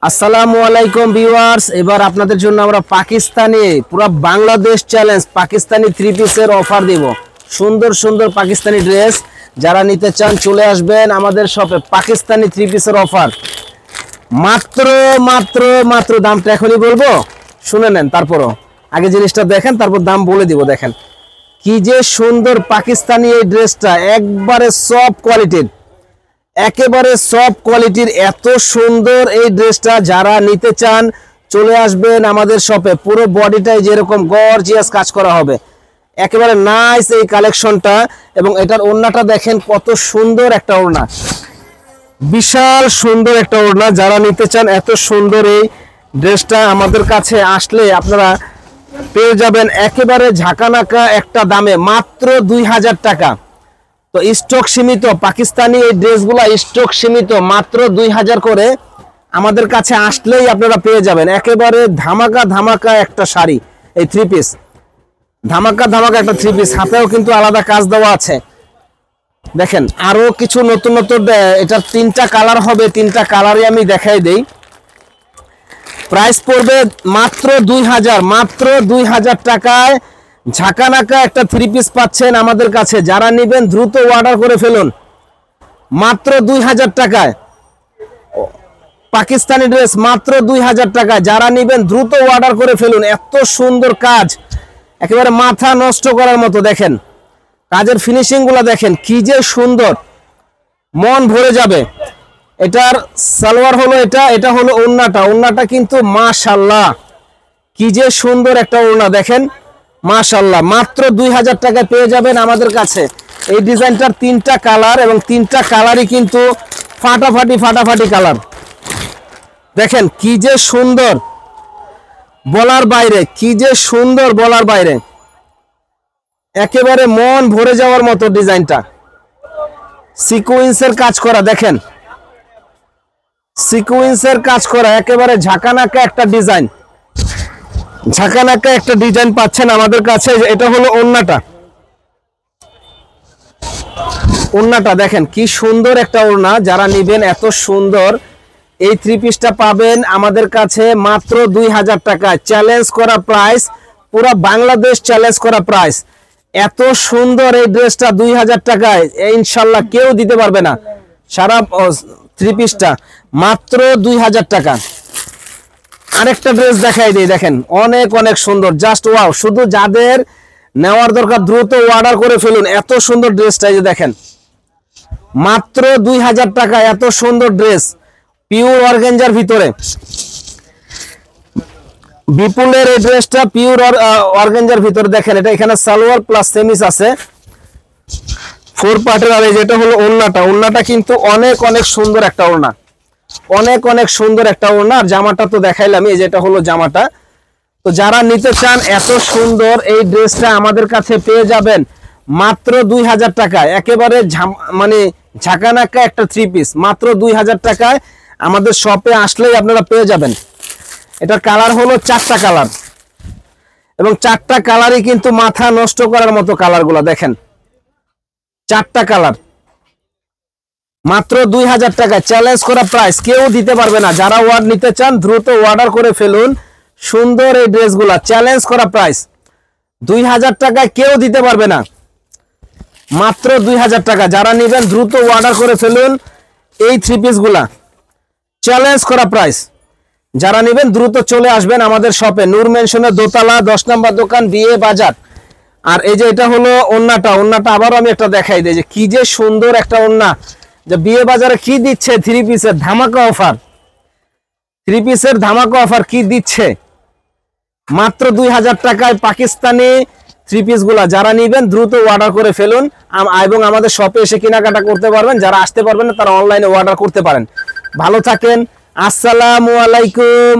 আসসালামু আলাইকুম ভিউয়ার্স, এবার আপনাদের জন্য আমরা পাকিস্তানি পুরো বাংলাদেশ চ্যালেঞ্জ পাকিস্তানি থ্রি পিসের অফার দিব। সুন্দর সুন্দর পাকিস্তানি ড্রেস যারা নিতে চান চলে আসবেন আমাদের শপে। পাকিস্তানি থ্রি পিসের অফার মাত্র মাত্র মাত্র দামটা এখনই বলবো, শুনে নেন। তারপরও আগে জিনিসটা দেখেন, তারপর দাম বলে দিব। দেখেন কি যে সুন্দর পাকিস্তানি এই ড্রেসটা, একবারে সফট কোয়ালিটির, একেবারে সফট কোয়ালিটির, এত সুন্দর এই ড্রেসটা যারা নিতে চান চলে আসবেন আমাদের শপে। পুরো বডিটাই যেরকম গর্জিয়াস কাজ করা হবে, একেবারে নাইস এই কালেকশনটা। এবং এটার ওড়নাটা দেখেন কত সুন্দর একটা ওড়না, বিশাল সুন্দর একটা ওড়না। যারা নিতে চান এত সুন্দর এই ড্রেসটা আমাদের কাছে আসলে আপনারা পেয়ে যাবেন একেবারে ঝাঁকানাকা একটা দামে, মাত্র 2000 টাকা। তো স্টক সীমিত, পাকিস্তানি এই ড্রেসগুলো স্টক সীমিত, মাত্র 2000 করে আমাদের কাছে আসলেই আপনারা পেয়ে যাবেন একেবারে ধামাকা ধামাকা একটা শাড়ি। এই থ্রি পিস ধামাকা ধামাকা একটা থ্রি পিস, হাতেও কিন্তু আলাদা কাজ দেওয়া আছে। দেখেন আরো কিছু নতুন নতুন, এটার 3টা কালার হবে, 3টা কালারই আমি দেখাই দেই। প্রাইস পড়বে মাত্র 2000, মাত্র 2000 টাকায় ঝাঁকানাকা একটা থ্রি পিস পাচ্ছেন আমাদের কাছে। যারা নেবেন দ্রুত অর্ডার করে ফেলুন, মাত্র 2000 টাকায় পাকিস্তানি ড্রেস, মাত্র 2000 টাকায়। যারা নেবেন দ্রুত অর্ডার করে ফেলুন। এত সুন্দর কাজ, একেবারে মাথা নষ্ট করার মতো। দেখেন কাজের ফিনিশিং গুলা দেখেন কি যে সুন্দর, মন ভরে যাবে। এটার সালোয়ার হলো এটা হলো ওড়নাটা। ওড়নাটা কিন্তু মাশাআল্লাহ কি যে সুন্দর একটা ওড়না, দেখেন মাশাআল্লাহ। মাত্র 2000 টাকায় পেয়ে যাবেন আমাদের কাছে এই ডিজাইনটার 3টা কালার, এবং 3টা কালারই কিন্তু ফাটাফাটি ফাটাফাটি কালার। দেখেন কি যে সুন্দর, বলার বাইরে, কি যে সুন্দর বলার বাইরে, একেবারে মন ভরে যাওয়ার মতো ডিজাইনটা। সিকোয়েন্সের কাজ করা, দেখেন সিকোয়েন্সের কাজ করা, একেবারে ঝাঁকানাকা একটা ডিজাইন, ঝাঁকানাকা একটা ডিজাইন পাচ্ছেন আমাদের কাছে। এটা হলো ওড়নাটা। ওড়নাটা দেখেন কি সুন্দর একটা ওড়না। যারা নেবেন এত সুন্দর এই থ্রি পিসটা পাবেন আমাদের কাছে মাত্র 2000 টাকায়। চ্যালেঞ্জ করা প্রাইস, পুরো বাংলাদেশ চ্যালেঞ্জ করা প্রাইস। এত সুন্দর এই ড্রেসটা 2000 টাকায় ইনশাল্লাহ কেউ দিতে পারবে না। সারা থ্রি পিসটা মাত্র 2000 টাকা। আরেকটা ড্রেস দেখাই দিই, দেখেন অনেক অনেক সুন্দর, জাস্ট ওয়াও। শুধু যাদের নেওয়ার দরকার দ্রুত অর্ডার করে ফেলুন। এত সুন্দর ড্রেসটা, এই যে দেখেন মাত্র 2000 টাকা। এত সুন্দর ড্রেস পিওর অর্গানজার ভিতরে, বিপুলের এই ড্রেসটা পিওর অর্গানজার ভিতরে। দেখেন এটা এখানে সালোয়ার প্লাস সেমিস আছে 4 পার্টের। আর এই যেটা হলো ওড়নাটা, ওড়নাটা কিন্তু অনেক অনেক সুন্দর একটা ওড়না, অনেক অনেক সুন্দর একটা ওড়না। আর জামাটা তো দেখাইলাম, এই যেটা হলো জামাটা। তো যারা নিতে চান এত সুন্দর এই ড্রেসটা আমাদের কাছে পেয়ে যাবেন মাত্র 2000 টাকায়। একেবারে মানে ঝাঁকানাকা একটা থ্রি পিস, মাত্র 2000 টাকায় আমাদের শপে আসলেই আপনারা পেয়ে যাবেন। এটার কালার হলো 4টা কালার, এবং 4টা কালারই কিন্তু মাথা নষ্ট করার মতো কালারগুলো। দেখেন 4টা কালার, মাত্র 2000 টাকা। চ্যালেঞ্জ করা প্রাইস, কেউ দিতে পারবে না। যারা অর্ডার নিতে চান দ্রুত অর্ডার করে ফেলুন। সুন্দর এই ড্রেসগুলা, চ্যালেঞ্জ করা প্রাইস 2000 টাকায় কেউ দিতে পারবে না, মাত্র 2000 টাকা। যারা নেবেন দ্রুত অর্ডার করে ফেলুন এই থ্রি পিসগুলা, চ্যালেঞ্জ করা প্রাইস। যারা নেবেন দ্রুত চলে আসবেন আমাদের শপে, নূর মেনশনের দোতলা 10 নম্বর দোকান, বিয়ে বাজার। আর এই যে এটা হলো ওড়নাটা, ওড়নাটা আবারও আমি একটা দেখাই দিই যে কি যে সুন্দর একটা ওড়না। যে বিয়ে বাজারে কি দিচ্ছে থ্রি পিসের ধামাকা অফার, থ্রি পিসের ধামাকা অফার কি দিচ্ছে মাত্র 2000 টাকায় পাকিস্তানি থ্রি পিস গুলা। যারা নিবেন দ্রুত অর্ডার করে ফেলুন, এবং আমাদের শপে এসে কেনাকাটা করতে পারবেন। যারা আসতে পারবেন না তারা অনলাইনে অর্ডার করতে পারেন। ভালো থাকেন, আসসালামু আলাইকুম।